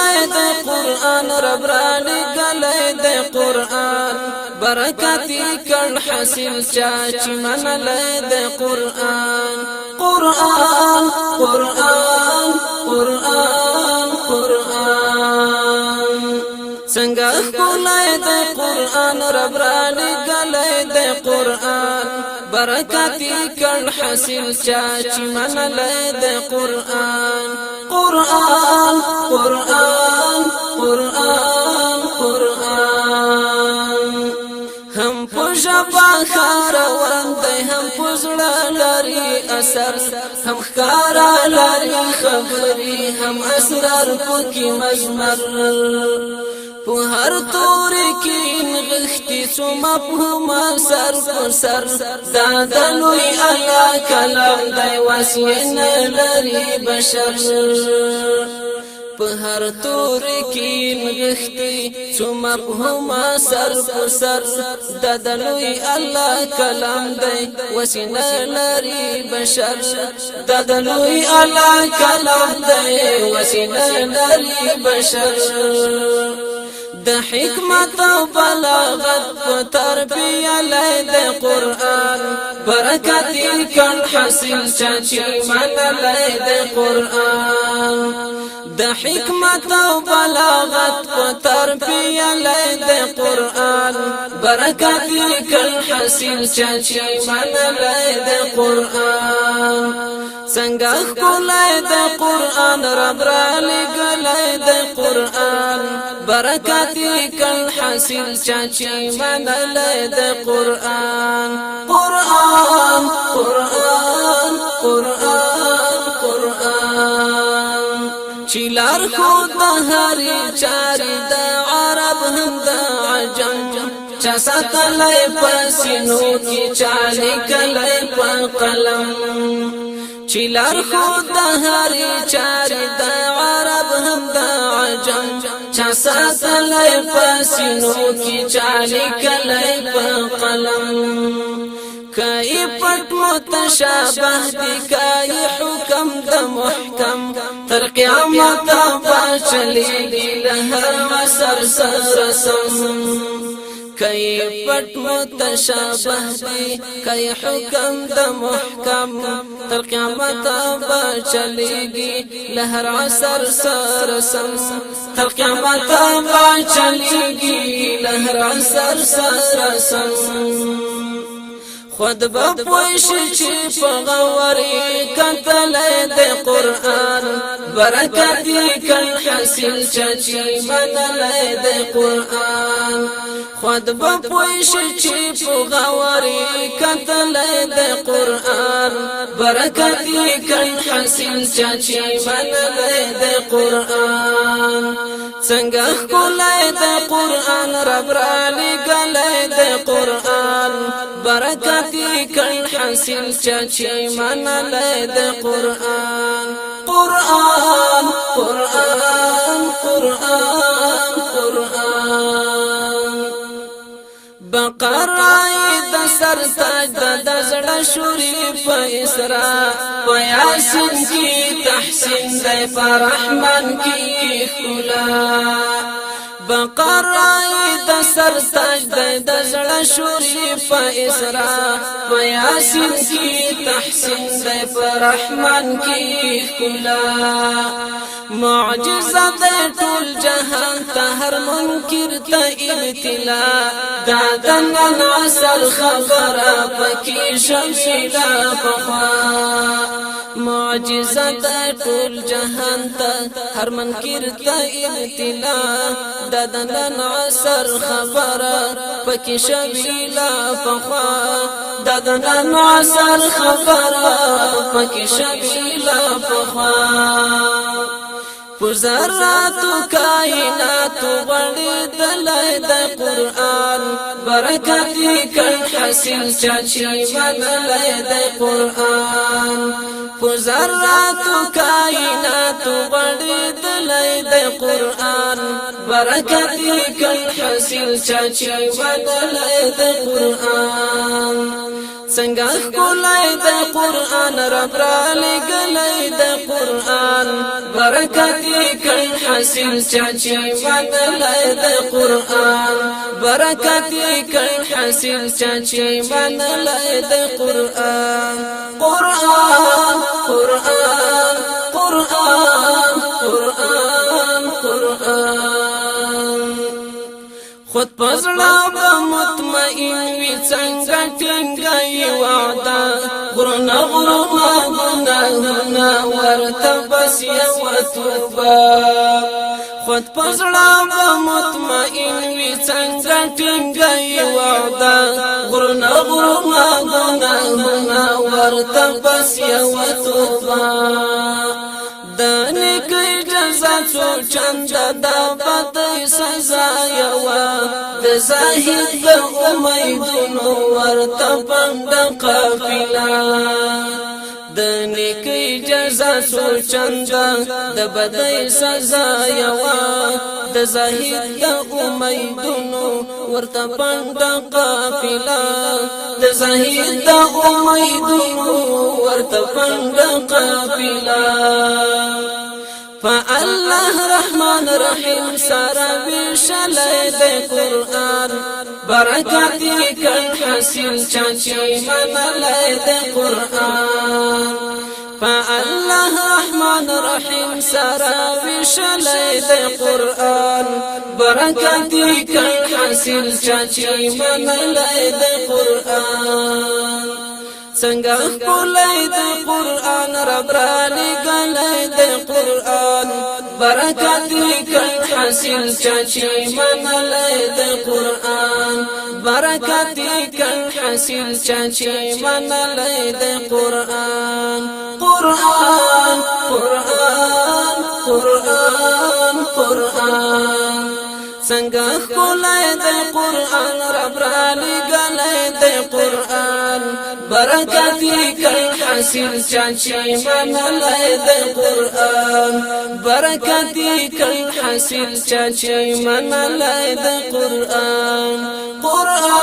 ښکلی د قرآن رب را لګلی د قرآن برکت یې کړ حاصل چا چې منلی د قرآن قرآن قرآن قرآن قرآن څنګه ښکلی د قرآن رب را لګلی د قرآن برکت یې کړ حاصل چا چې منلی د قرآن قرآن قرآن قرآن قرآن هم په ژبه ښاروند دی هم په زړه لري اثر هم ښکاره لري خبرې هم اسرار پکې مضمر په هر توري کې نغښتي څو مفهومه سر په سر دا د لوی الله کلام دی وصیې نه لري بشر په هر توري کې نغښتي څو مفهومه سر په سر دا د لوی الله کلام دی وصیې نه لري بشر دا د لوی الله کلام دی وصیې نه لري بشر د حکمت او بلاغت په تربیه لای د قرآن برکت یې کړ حاصل چا چې منلی د قرآن د حکمت او بلاغت په تربیه لای د قرآن برکت یې کړ حاصل چا چې منلی د قرآن څنګه ښکلی د قرآن رب را لګلی د قرآن برکت یې کړ حاصل چا چې منلی د قرآن قرآن قرآن قرآن قرآن چې لار خود د هرې چارې د عرب هم د عجم چا ساتلی په سینو کې چا لیکلی په قلم چې لار خود د هرې چارې د عرب هم د عجم چا ساتلی په سینو کې چا لیکلی په قلم کای پټ متشابه دی کای حکم د محکم تر قیامت به چلیږي له هر عصر سره سم کای پټ متشابه دی کای حکم د محکم تر قیامت به چلیږي له هر عصر سره سم تر قیامت به چلیږي له هر عصر سره سم خود به پوه شي چې په غورې کتلی د قرآن برکت یې کړ حاصل چا چې منلی د قرآن خود به پوه شي چې په غورې کتلی د قرآن برکت یې کړ حاصل چا چې منلی د قرآن څنګه ښکلی د قرآن رب را لګلی د قرآن برکت یې کړ حاصل چا چې منلی د قرآن قرآن قرآن قرآن قرآن بقره د سر تاج د زړه شریف اسراء په یاسین کې تحسین دی په رحمان کې ښکلا بقره د سر تاج د زړه شریف اسراء په یاسین کې تحسین دی په رحمان کې ښکلا معجزه د ټول جهان ته هر منکر ته ابتلا دا د نن عصر خبره پکې شمشیلا پخوا معجزه د ټول جهان ته هر منکر ته ابتلا دا د نن عصر خبره پکې شمشیلا پخوا دا د نن عصر خبره پکې شمشیلا پخوا پزراتو کائناتو غړي دلای د قرآن برکت یې کړ حاصل چا چې منلی د قرآن پزراتو کائناتو غړي دلای د قرآن برکت کل حاصل چاچی بدلای د قرآن څنګه کولای د قرآن رب را لګلای د قرآن برکت کل حاصل چاچی بدلای د قرآن برکت کل حاصل چاچی بدلای د قرآن قرآن قرآن قرآن قرآن قرآن خود پزړه به مطمئن وي څنګه ټینګه وعده غرونه ګناهونه ورته بس یوه توبه خود پزړه به مطمئن وي څنګه ټینګه وعده غرونه ګناهونه ورته بس یوه توبه د نیکۍ جزا څو چنده د بدۍ سزا یوه د زاهد د امیدونو ورته بنده قافله د نیکۍ جزا څو چنده د بدۍ سزا یوه د زاهد د امیدونو ورته بنده قافله د زاهد د امیدونو ورته بنده قافله فالله رحمان رحیم سره ویشلای د قرآن برکت کل حاصل چاچی منلای د قرآن فالله رحمان رحیم سره ویشلای د قرآن برکت کل حاصل چاچی منلای د قرآن څنګه کولای د قرآن رب را لګلای د قرآن برکت کل حاصل چاچی منلای د قرآن برکت کل حاصل چاچی منلای د قرآن قرآن قرآن قرآن قرآن څنګه کولای د قرآن رب را لګلای د قرآن برکت کل حاصل چاچی منلای د قرآن برکت کل حاصل چاچی منلای د قرآن قرآن